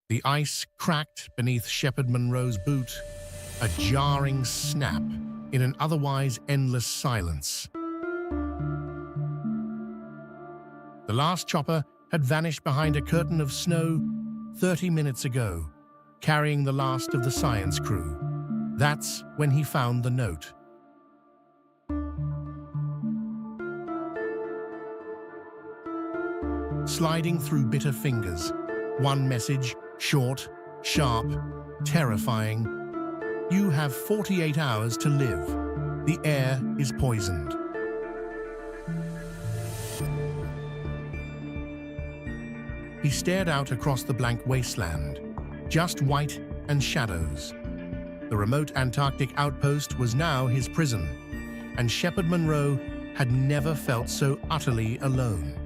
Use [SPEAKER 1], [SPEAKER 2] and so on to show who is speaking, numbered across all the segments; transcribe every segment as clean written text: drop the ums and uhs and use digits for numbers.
[SPEAKER 1] The ice cracked beneath Shepherd Monroe's boot, a jarring snap in an otherwise endless silence. The last chopper had vanished behind a curtain of snow 30 minutes ago, carrying the last of the science crew. That's when he found the note. Sliding through bitter fingers, one message, short, sharp, terrifying. You have 48 hours to live. The air is poisoned. He stared out across the blank wasteland, just white and shadows. The remote Antarctic outpost was now his prison, and Shepherd Monroe had never felt so utterly alone.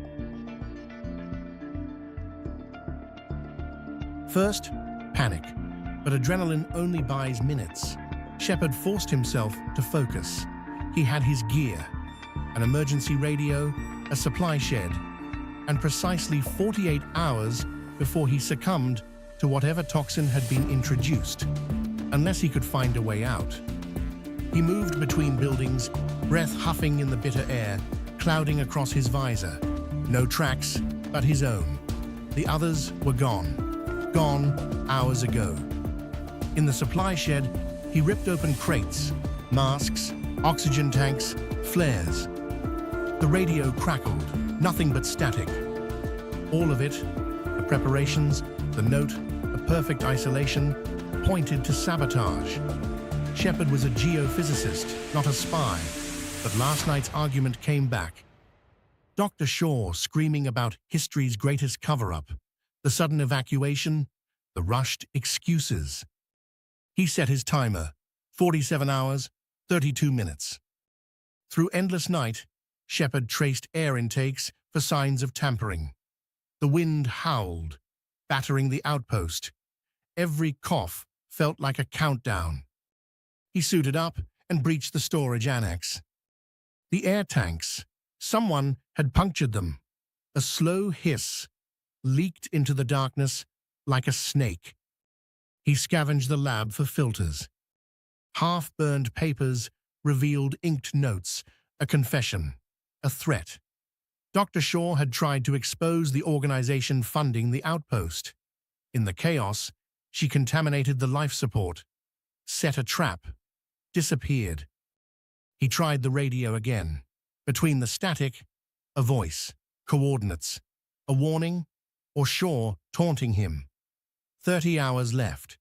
[SPEAKER 1] First, panic, but adrenaline only buys minutes. Shepherd forced himself to focus. He had his gear, an emergency radio, a supply shed, and precisely 48 hours before he succumbed to whatever toxin had been introduced, unless he could find a way out. He moved between buildings, breath huffing in the bitter air, clouding across his visor. No tracks, but his own. The others were gone hours ago. In the supply shed, he ripped open crates, masks, oxygen tanks, flares. The radio crackled, nothing but static. All of it, the preparations, the note, the perfect isolation, pointed to sabotage. Shepherd was a geophysicist, not a spy, but last night's argument came back. Dr. Shaw screaming about history's greatest cover-up, the sudden evacuation, the rushed excuses. He set his timer, 47 hours, 32 minutes. Through endless night, Shepherd traced air intakes for signs of tampering. The wind howled, battering the outpost. Every cough felt like a countdown. He suited up and breached the storage annex. The air tanks, someone had punctured them. A slow hiss leaked into the darkness like a snake. He scavenged the lab for filters. Half-burned papers revealed inked notes, a confession, a threat. Dr. Shaw had tried to expose the organization funding the outpost. In the chaos, she contaminated the life support, set a trap, disappeared. He tried the radio again. Between the static, a voice, coordinates, a warning, or Shaw taunting him. 30 hours left.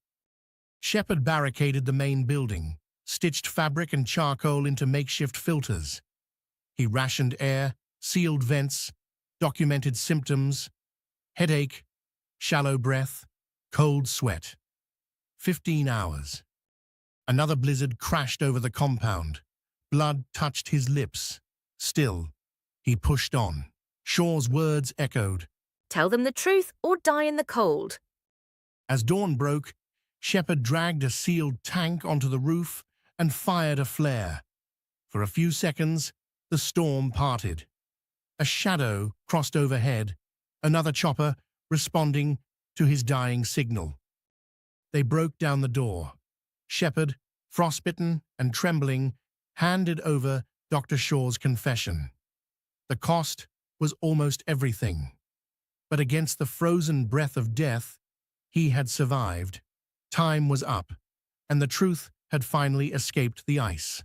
[SPEAKER 1] Shepherd barricaded the main building, stitched fabric and charcoal into makeshift filters. He rationed air, sealed vents, documented symptoms, headache, shallow breath, cold sweat. 15 hours. Another blizzard crashed over the compound. Blood touched his lips. Still, he pushed on. Shaw's words echoed.
[SPEAKER 2] Tell them the truth or die in the cold.
[SPEAKER 1] As dawn broke, Shepherd dragged a sealed tank onto the roof and fired a flare. For a few seconds, the storm parted. A shadow crossed overhead, another chopper responding to his dying signal. They broke down the door. Shepherd, frostbitten and trembling, handed over Dr. Shaw's confession. The cost was almost everything. But against the frozen breath of death, he had survived. Time was up, and the truth had finally escaped the ice.